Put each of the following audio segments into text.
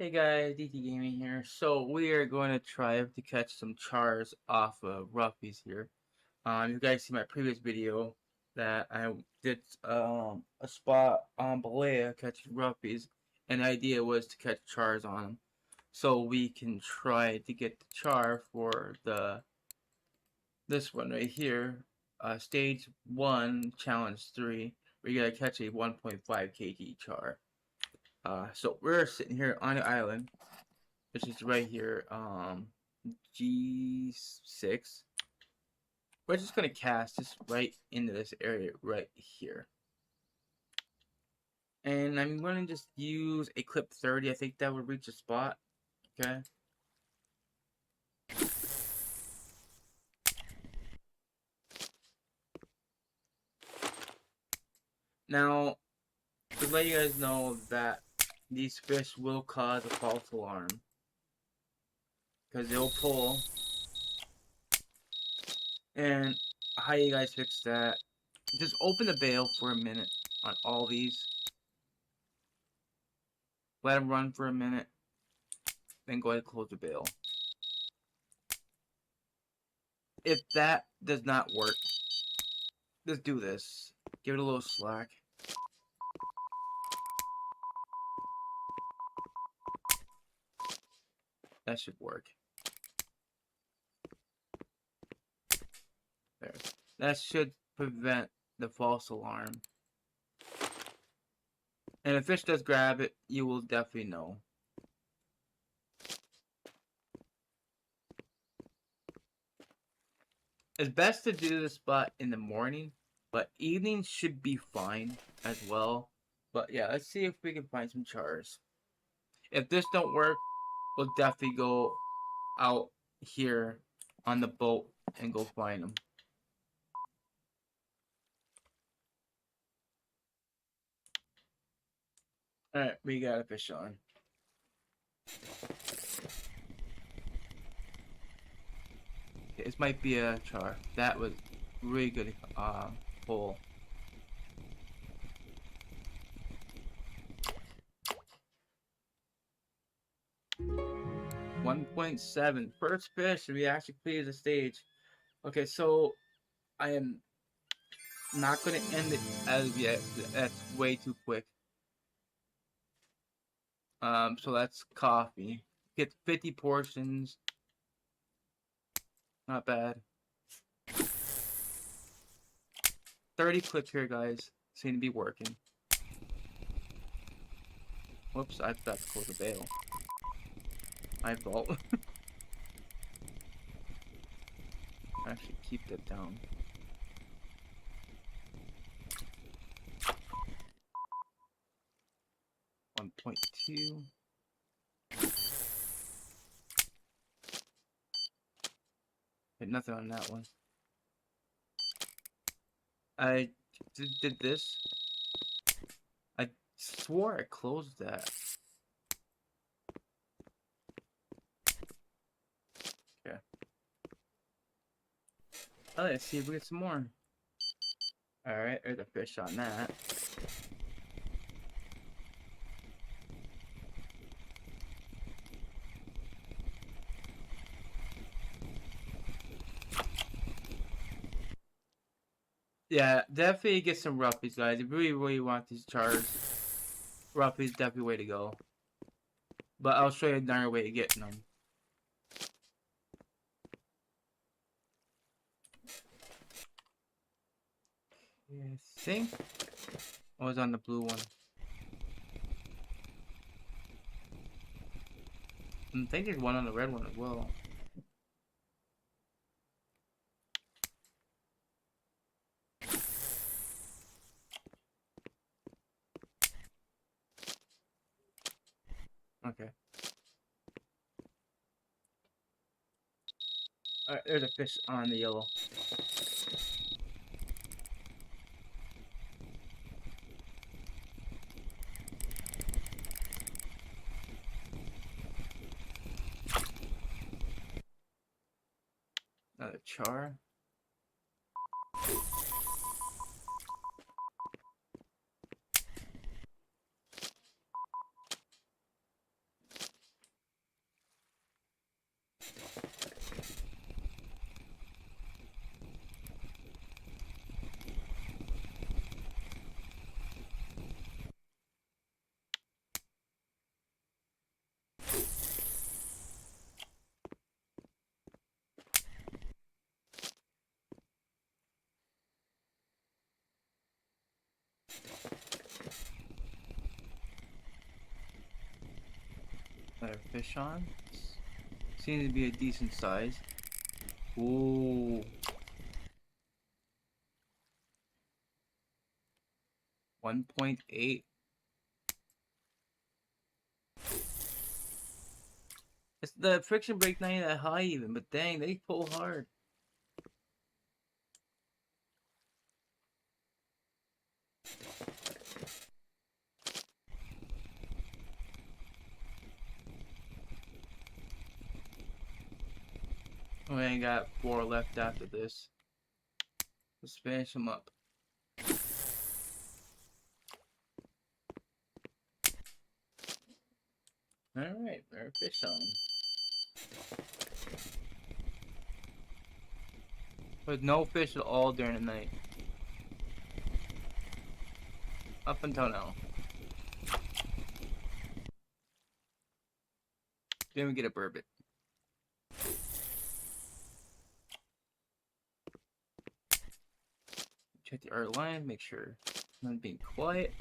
Hey guys, DT Gaming here. So we are going to try to catch some chars off of roughies here. You guys see my previous video that I did a spot on Balea catching roughies, and the idea was to catch chars on them. So we can try to get the char for this one right here, stage 1, challenge 3. We gotta catch a 1.5 kg char. So we're sitting here on the island, which is right here, G6. We're just gonna cast this right into this area right here. And I'm gonna just use a clip 30. I think that would reach a spot. Okay. Now, to let you guys know that these fish will cause a false alarm. Because they'll pull. And how you guys fix that? Just open the bail for a minute on all these. Let them run for a minute. Then go ahead and close the bail. If that does not work, just do this. Give it a little slack. That should work. There. That should prevent the false alarm. And if fish does grab it, you will definitely know. It's best to do this spot in the morning, but evening should be fine as well. But yeah, let's see if we can find some chars. If this don't work, we'll definitely go out here on the boat and go find them. Alright, we got a fish on. This might be a char. That was really good pull. $1.7. First fish, we actually cleared the stage. Okay, so I am not gonna end it as of yet. That's way too quick. So that's coffee. Get 50 portions. Not bad. 30 clips here, guys. Seem to be working. Whoops, I forgot to close the bail. My fault. Actually, keep that down. $1.2. Hit nothing on that one. I did this. I swore I closed that. Okay. Oh, let's see if we get some more. Alright, there's a fish on that. Yeah, definitely get some roughies, guys. If you really want these chars, roughies definitely way to go. But I'll show you another way of getting them. I think I was on the blue one. I think there's one on the red one as well. Okay. Alright, there's a fish on the yellow. Another char. Let our fish on. Seems to be a decent size. Ooh. 1.8. It's the friction break not even that high even, but dang, they pull hard. We ain't got 4 left after this. Let's finish them up. Alright, our fish on. With no fish at all during the night. Up until now. Then we get a burbot. Check the art line, make sure I'm being quiet.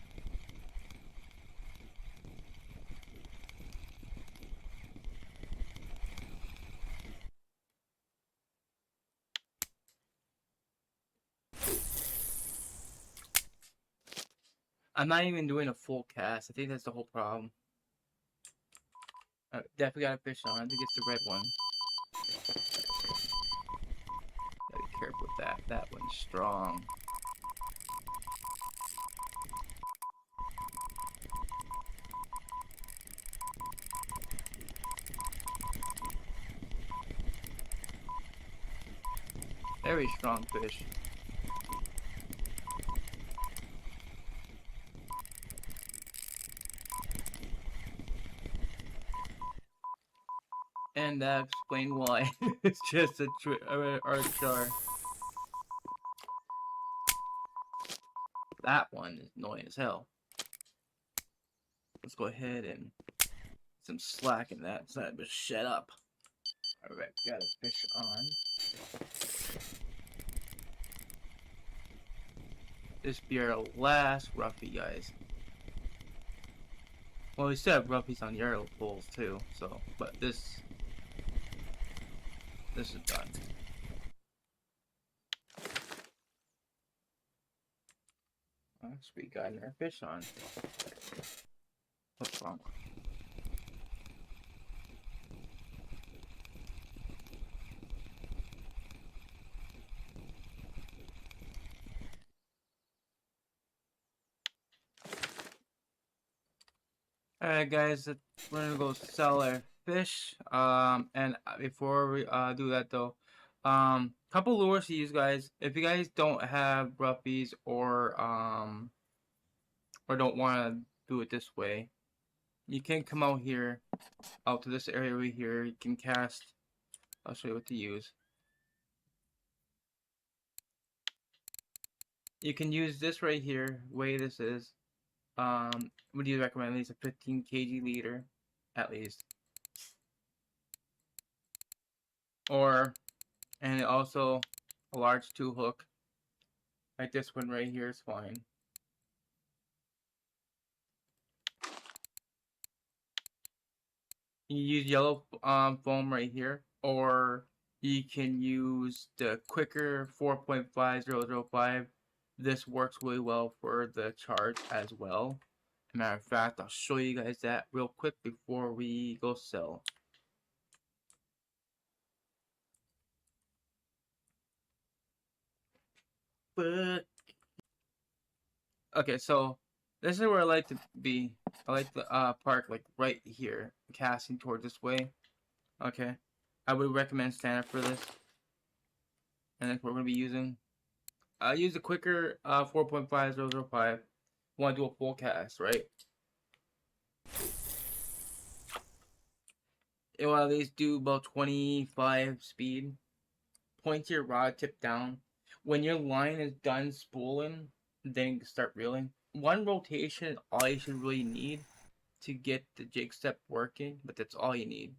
I'm not even doing a full cast. I think that's the whole problem. Definitely got a fish on. I think it's the red one. Gotta be careful with that. That one's strong. Very strong fish. And that explains why it's just a char. That one is annoying as hell. Let's go ahead and some slack in that side, but shut up. Alright, got a fish on. This be our last roughy, guys. Well, we still have roughies on the arrow poles too, so, but this is done. Sweet, got our fish on. What's wrong? Alright guys, we're gonna go sell our fish. And before we do that though, couple lures to use, guys. If you guys don't have roughies or don't want to do it this way, you can come out here, out to this area right here. You can cast. I'll show you what to use. You can use this right here. Way this is. Would you recommend at least a 15 kg leader, at least, or and also a large 2 hook, like this one right here is fine. You use yellow foam right here, or you can use the quicker 4.5005. This works really well for the charge as well. Matter of fact, I'll show you guys that real quick before we go sell. But okay, so this is where I like to be. I like the park like right here, casting toward this way. Okay, I would recommend stand up for this, and that's what we're gonna be using. Use the quicker 4.5005. Want to do a full cast, right? It will at least do about 25 speed. Point your rod tip down. When your line is done spooling, then you start reeling. One rotation is all you should really need to get the jig step working, but that's all you need.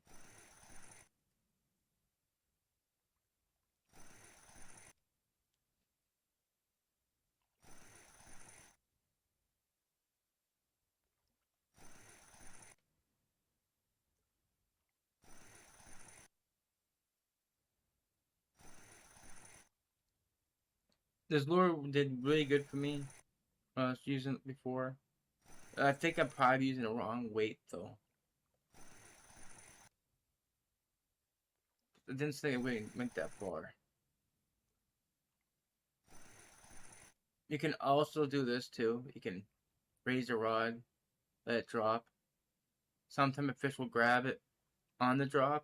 This lure did really good for me. I was using it before. I think I'm probably using the wrong weight though. I didn't say it went that far. You can also do this too. You can raise the rod, let it drop. Sometimes a fish will grab it on the drop.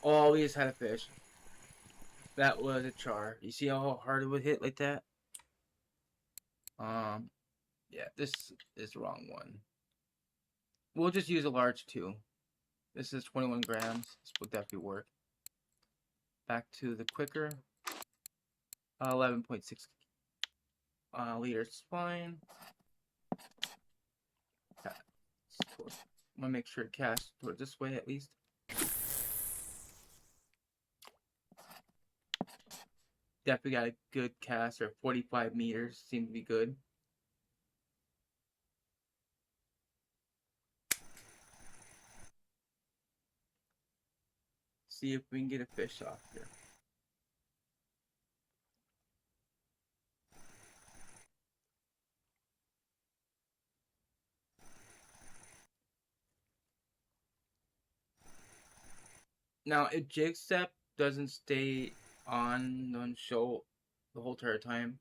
Always had a fish. That was a char. You see how hard it would hit like that? Um, yeah, this is the wrong one. We'll just use a large 2. This is 21 grams. This would definitely work. Back to the quicker. 11.6 liters fine. I'm gonna make sure it casts toward this way at least. Definitely got a good cast, or 45 meters. Seems to be good. See if we can get a fish off here. Now, if jig step doesn't stay on show the whole entire time,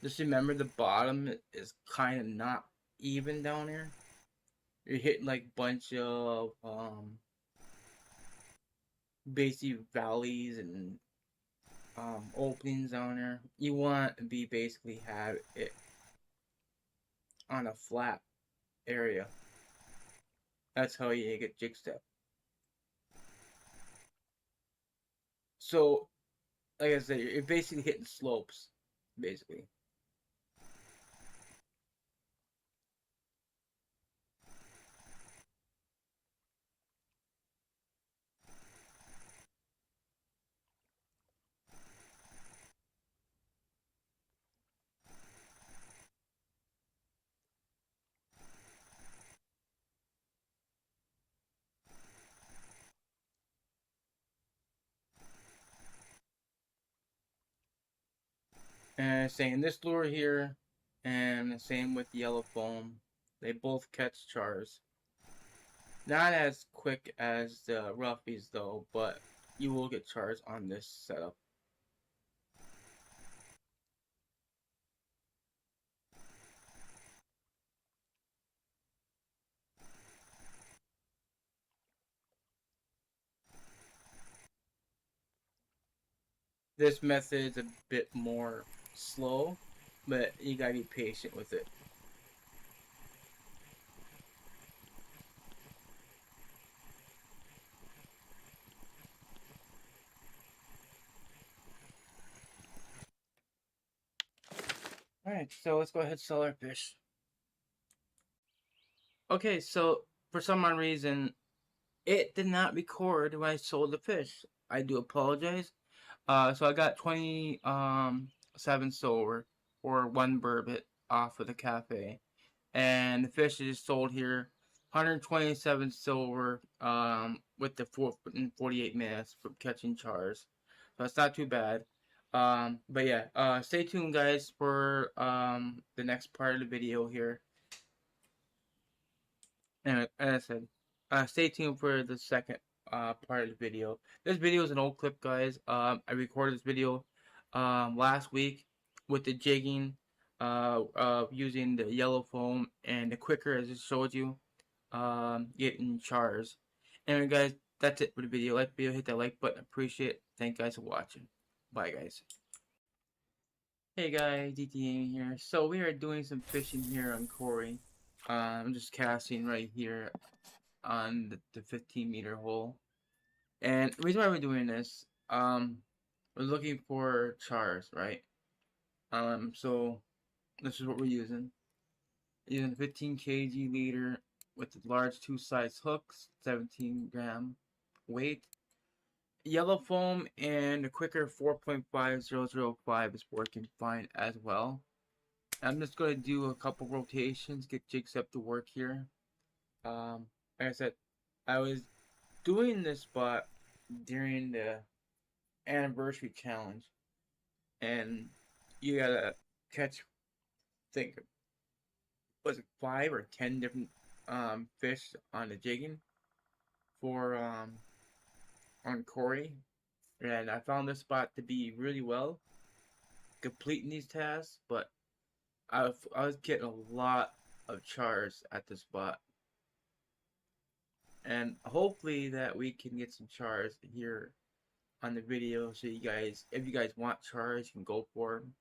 just remember the bottom is kind of not even down here. You're hitting like a bunch of basically valleys and openings down there. You want to be basically have it on a flat area. That's how you get jig step. So, like I said, you're basically hitting slopes, basically. And same this lure here, and same with yellow foam. They both catch chars. Not as quick as the roughies though, but you will get chars on this setup. This method is a bit more slow, but you gotta be patient with it. Alright, so let's go ahead and sell our fish. Okay, so for some odd reason, it did not record when I sold the fish. I do apologize. So I got 7 silver or 1 burbot off of the cafe. And the fish is sold here 127 silver with the 48 minutes for catching chars. So it's not too bad. But yeah, stay tuned guys for the next part of the video here. And as I said, stay tuned for the second part of the video. This video is an old clip, guys. I recorded this video last week with the jigging, using the yellow foam and the quicker, as I showed you, getting chars. Anyway, guys, that's it for the video. Like the video, hit that like button. Appreciate it. Thank you guys for watching. Bye, guys. Hey guys, DT here. So we are doing some fishing here on Kuori. I'm just casting right here on the 15-meter hole. And the reason why we're doing this, we're looking for chars, right? So this is what we're using. Using 15 kg leader with the large 2-size hooks, 17 gram weight, yellow foam and the quicker 4.5005 is working fine as well. I'm just going to do a couple rotations, get jigs up to work here. Like I said, I was doing this spot during the anniversary challenge, and you gotta catch, think, was it 5 or 10 different fish on the jigging for on Kuori, and I found this spot to be really well completing these tasks, but I was getting a lot of chars at the spot, and hopefully that we can get some chars here on the video, so you guys, if you guys want chars, you can go for them.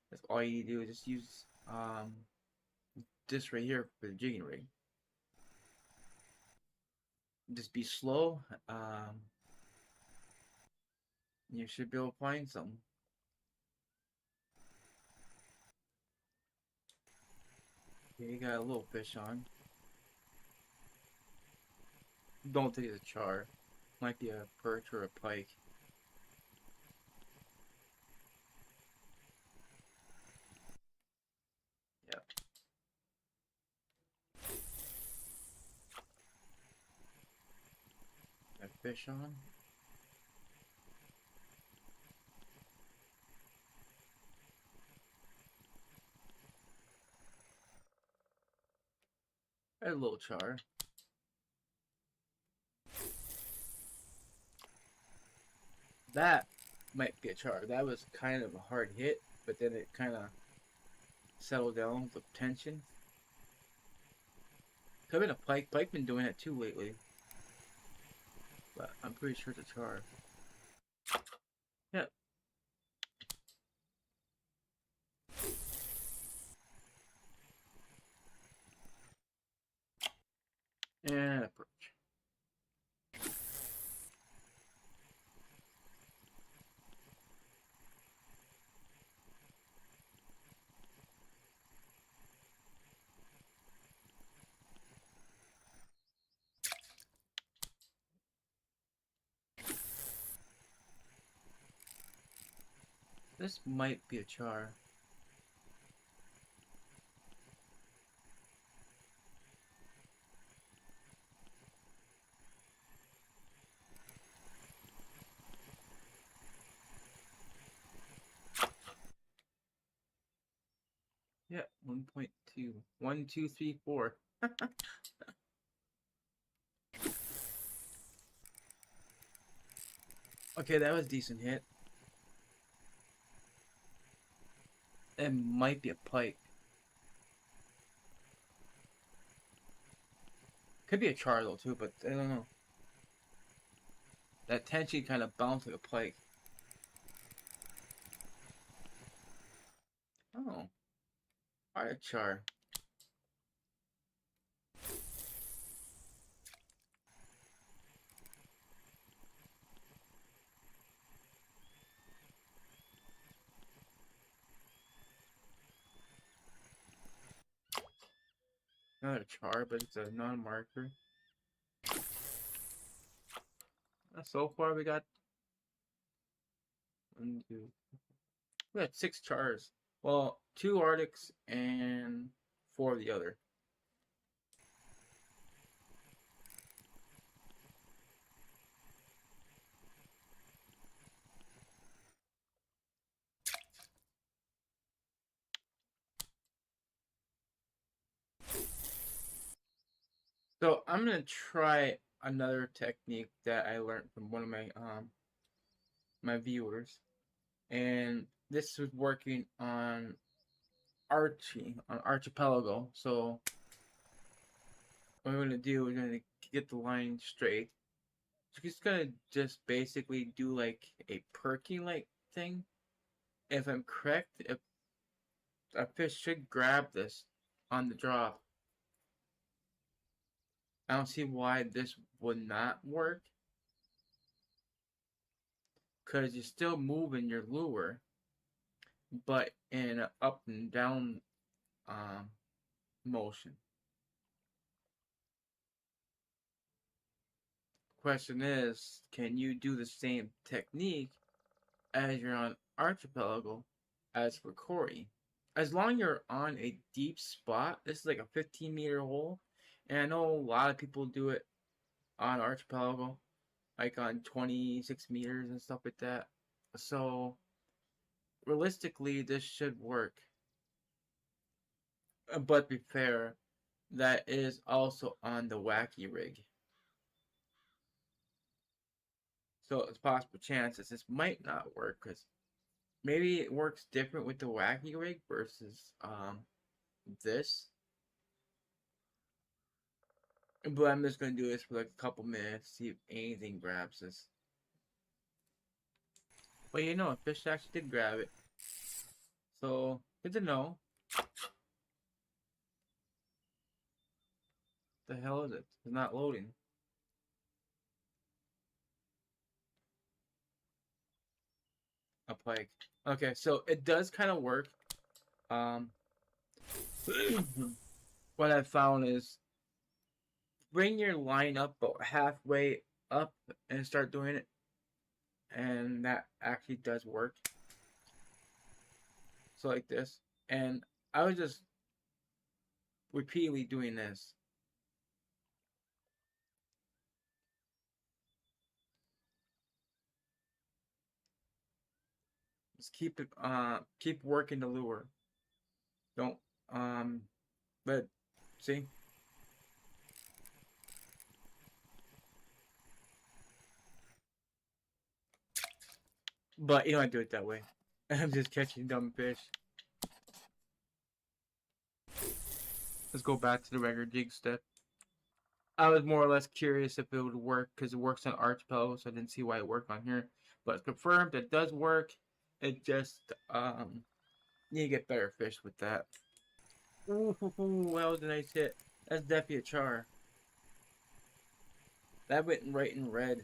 That's all you do is just use this right here for the jigging rig. Just be slow. You should be able to find some. Okay, you got a little fish on. Don't think it's a char. Might be a perch or a pike. Yeah. Got fish on. Got a little char. That might be a char. That was kind of a hard hit, but then it kind of settled down with tension. Could have been a pike. Pike been doing it too lately, but I'm pretty sure it's a char. Yep. And a perch. This might be a char. Yeah, 1.2. 1, 2, 3, 4. Okay, that was a decent hit. It might be a pike. Could be a char though too, but I don't know. That tension kind of bounced like a pike. Oh, alright, char. Not a char, but it's a non-marker. So far we got one, two. We got 6 chars. Well, 2 Arctics and 4 of the other. So I'm gonna try another technique that I learned from one of my viewers, and this was working on archipelago. So what we're gonna do, we're gonna get the line straight. So just gonna just basically do like a perky like thing. If I'm correct, if a fish should grab this on the drop. I don't see why this would not work. Cause you're still moving your lure, but in an up and down um, motion. Question is, can you do the same technique as you're on archipelago as for Kuori? As long as you're on a deep spot, this is like a 15-meter hole, and I know a lot of people do it on archipelago, like on 26 meters and stuff like that. So realistically, this should work. But be fair, that is also on the wacky rig. So it's possible chances this might not work because maybe it works different with the wacky rig versus this. But I'm just gonna do this for like a couple minutes, see if anything grabs this. But you know, a fish actually did grab it. So good to know. The hell is it? It's not loading. A pike. Okay, so it does kind of work. Um, what I found is bring your line up about halfway up and start doing it, and that actually does work. So like this, and I was just repeatedly doing this. Just keep working the lure. Don't but see. But you don't have to do it that way. I'm just catching dumb fish. Let's go back to the regular jig step. I was more or less curious if it would work because it works on archipelago, so I didn't see why it worked on here. But it's confirmed it does work. It just you get better fish with that. Ooh, that was a nice hit. That's definitely a char. That went right in red.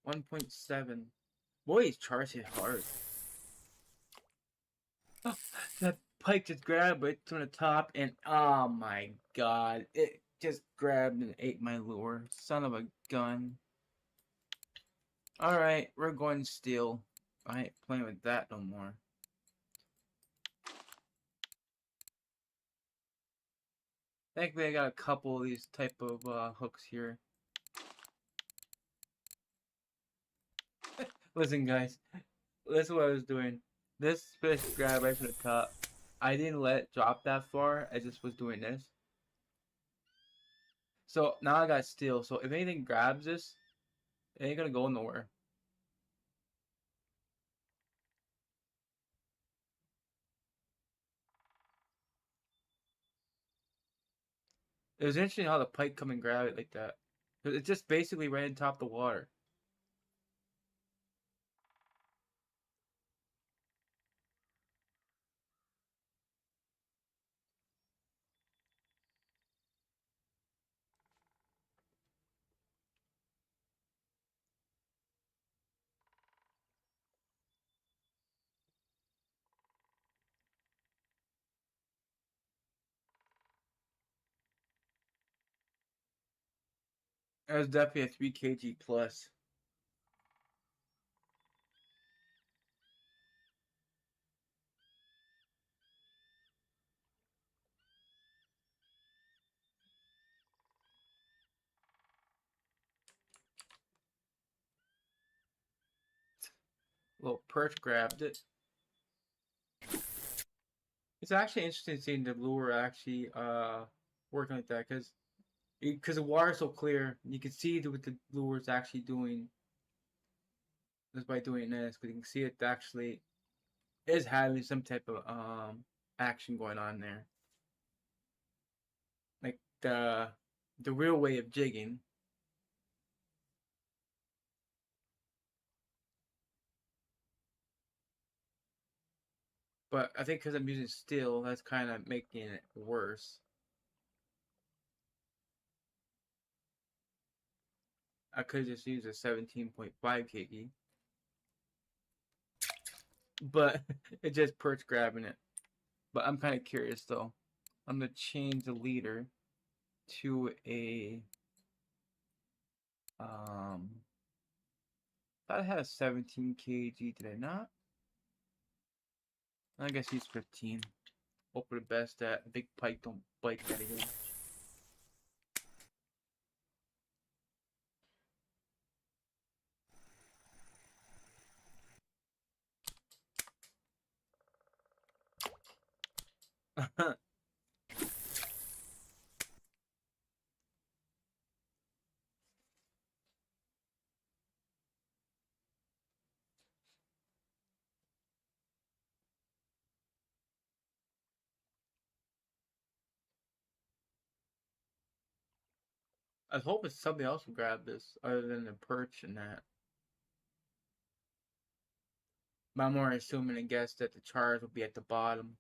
$1.7. Boy, these chars hit hard. Oh, that pike just grabbed it from the top, and oh my god, it just grabbed and ate my lure. Son of a gun. Alright, we're going steel. I ain't playing with that no more. Thankfully, I got a couple of these type of hooks here. Listen, guys, this is what I was doing. This fish grabbed right from the top. I didn't let it drop that far. I just was doing this. So now I got steel. So if anything grabs this, it ain't gonna go nowhere. It was interesting how the pike come and grab it like that. Cause it just basically ran on top of the water. It was definitely a 3 kg plus. Little perch grabbed it. It's actually interesting seeing the lure actually working like that because the water's so clear. You can see what the lure is actually doing just by doing this. Because you can see it actually is having some type of action going on there, like the real way of jigging. But I think because I'm using steel, that's kind of making it worse. I could just use a 17.5 kg. but it's just perch grabbing it. But I'm kind of curious though. I'm gonna change the leader to a thought I had a 17 kg. Did I not? I guess he's 15. Hope for the best that big pike don't bite that again. I was hoping somebody else would grab this other than the perch and that. But I'm more assuming and guess that the chars will be at the bottom.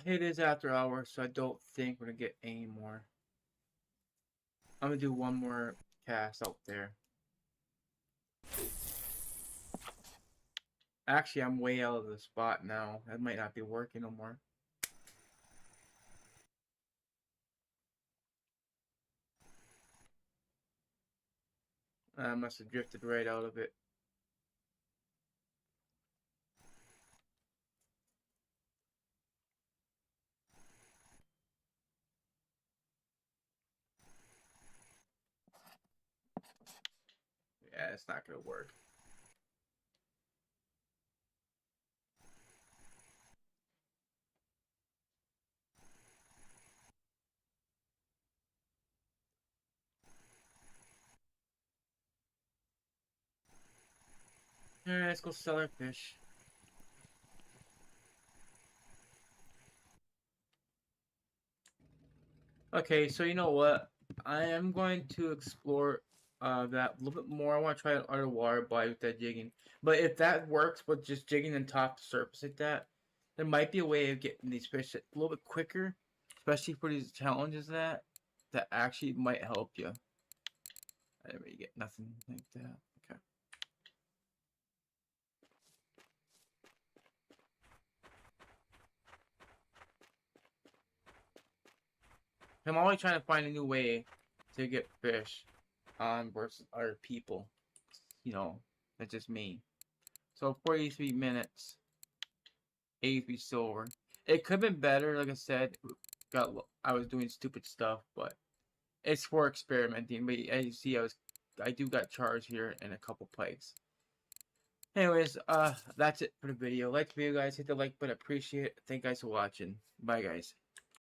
It is after hours, so I don't think we're gonna get any more. I'm gonna do one more cast out there. Actually, I'm way out of the spot now. That might not be working no more. I must have drifted right out of it. Yeah, it's not gonna work. Alright, let's go sell our fish. Okay, so you know what? I am going to explore that a little bit more. I want to try an underwater bite with that jigging. But if that works with just jigging on top the surface like that, there might be a way of getting these fish a little bit quicker, especially for these challenges that actually might help you. I didn't really get nothing like that. Okay. I'm always trying to find a new way to get fish on versus other people. You know, that's just me. So 43 minutes, 83 silver. It could have been better, like I said. I was doing stupid stuff, but it's for experimenting. But as you see, I do got chars here and a couple pikes. Anyways, that's it for the video. Like the video, guys. Hit the like button. Appreciate it. Thank you guys for watching. Bye, guys.